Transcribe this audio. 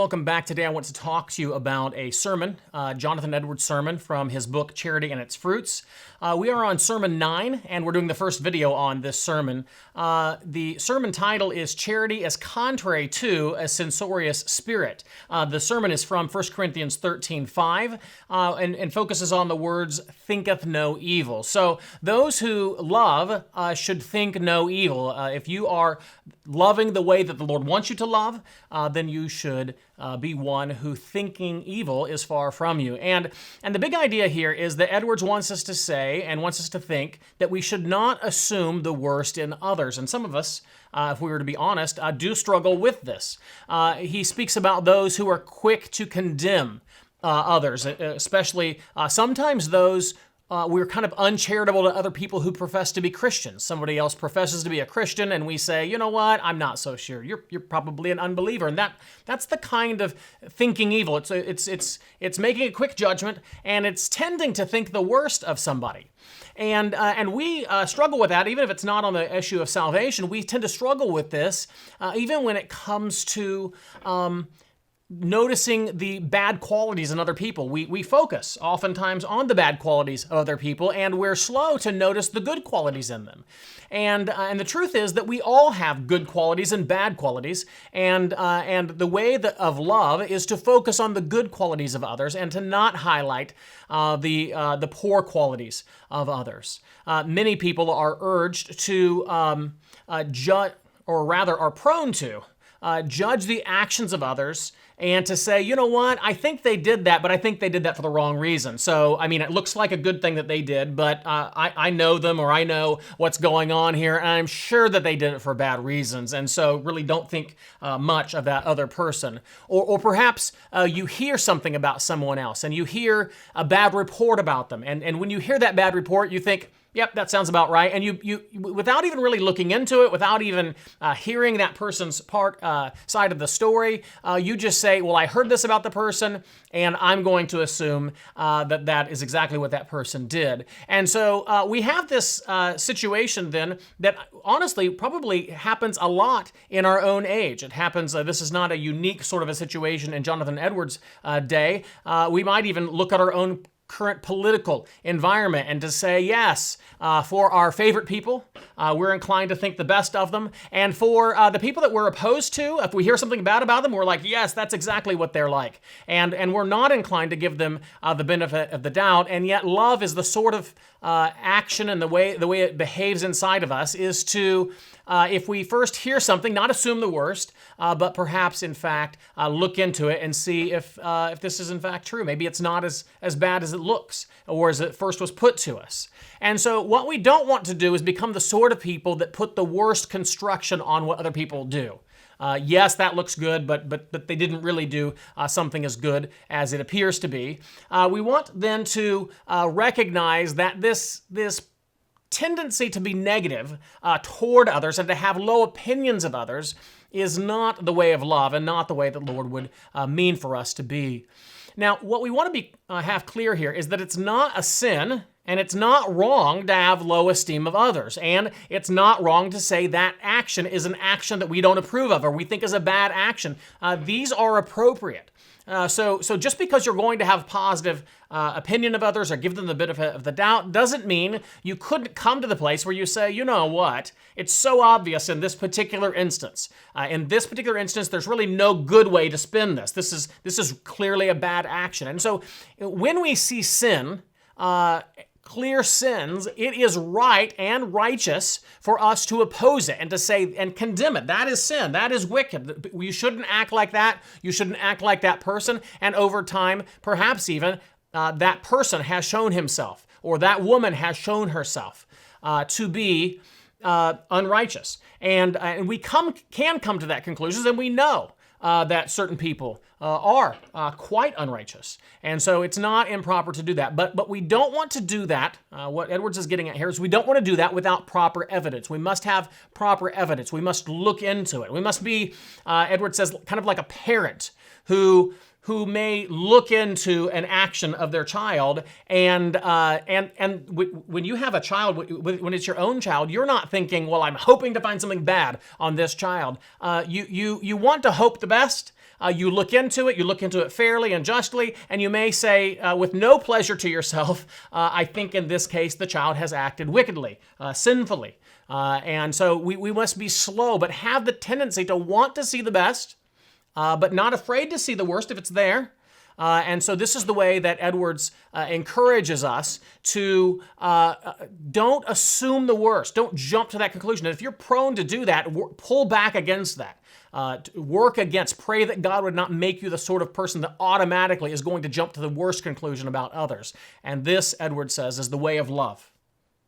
welcome back. Today I want to talk to you about a sermon, Jonathan Edwards' sermon from his book, Charity and Its Fruits. We are on Sermon 9, and we're doing the first video on this sermon. The sermon title is Charity as Contrary to a Censorious Spirit. The sermon is from 1 Corinthians 13:5 and focuses on the words, thinketh no evil. So those who love should think no evil. If you are loving the way that the Lord wants you to love, then you should be one who thinking evil is far from you. And the big idea here is that Edwards wants us to say and wants us to think that we should not assume the worst in others. And some of us, if we were to be honest, do struggle with this. He speaks about those who are quick to condemn others, especially sometimes those we're kind of uncharitable to other people who profess to be Christians. Somebody else professes to be a Christian, and we say, you know what, I'm not so sure. You're probably an unbeliever, and that's the kind of thinking evil. It's making a quick judgment, and it's tending to think the worst of somebody. And we struggle with that, even if it's not on the issue of salvation. We tend to struggle with this, even when it comes to noticing the bad qualities in other people. We focus oftentimes on the bad qualities of other people, and we're slow to notice the good qualities in them. And the truth is that we all have good qualities and bad qualities, and the way of love is to focus on the good qualities of others and to not highlight the poor qualities of others. Many people are urged to judge, or rather are prone to judge the actions of others and to say, you know what, I think they did that, but I think they did that for the wrong reason. So, I mean, it looks like a good thing that they did, but I know them, or I know what's going on here, and I'm sure that they did it for bad reasons, and so really don't think much of that other person. Or perhaps you hear something about someone else, and you hear a bad report about them, and when you hear that bad report, you think, yep, that sounds about right. And you without even really looking into it, without even hearing that person's side of the story, you just say, well, I heard this about the person, and I'm going to assume that is exactly what that person did. And so we have this situation then that honestly probably happens a lot in our own age. It happens, this is not a unique sort of a situation in Jonathan Edwards' day. We might even look at our own current political environment and to say, yes, for our favorite people, we're inclined to think the best of them. And for the people that we're opposed to, if we hear something bad about them, we're like, yes, that's exactly what they're like. And we're not inclined to give them the benefit of the doubt. And yet love is the sort of action, and the way it behaves inside of us is to, if we first hear something, not assume the worst, but perhaps in fact look into it and see if this is in fact true. Maybe it's not as bad as it looks, or as it first was put to us. And so what we don't want to do is become the sort of people that put the worst construction on what other people do. Yes, that looks good, but they didn't really do something as good as it appears to be. We want then to recognize that this tendency to be negative toward others and to have low opinions of others is not the way of love, and not the way that the Lord would mean for us to be. Now, what we want to have clear here is that it's not a sin, and it's not wrong to have low esteem of others. And it's not wrong to say that action is an action that we don't approve of or we think is a bad action. These are appropriate. So just because you're going to have positive opinion of others or give them the benefit of the doubt doesn't mean you couldn't come to the place where you say, you know what, it's so obvious in this particular instance. In this particular instance, there's really no good way to spin this. This is clearly a bad action. And so when we see sin, clear sins, it is right and righteous for us to oppose it and to say and condemn it. That is sin. That is wicked. You shouldn't act like that. You shouldn't act like that person. And over time, perhaps even that person has shown himself, or that woman has shown herself to be unrighteous. And we can come to that conclusion, and we know that certain people are quite unrighteous. And so it's not improper to do that. But we don't want to do that. What Edwards is getting at here is we don't want to do that without proper evidence. We must have proper evidence. We must look into it. We must be, Edwards says, kind of like a parent who may look into an action of their child, and when you have a child, when it's your own child, you're not thinking, well, I'm hoping to find something bad on this child. You want to hope the best, you look into it fairly and justly, and you may say with no pleasure to yourself, I think in this case the child has acted wickedly, sinfully. And so we must be slow, but have the tendency to want to see the best, but not afraid to see the worst if it's there. And so this is the way that Edwards encourages us to don't assume the worst. Don't jump to that conclusion. And if you're prone to do that, pull back against that. Work against, pray that God would not make you the sort of person that automatically is going to jump to the worst conclusion about others. And this, Edwards says, is the way of love.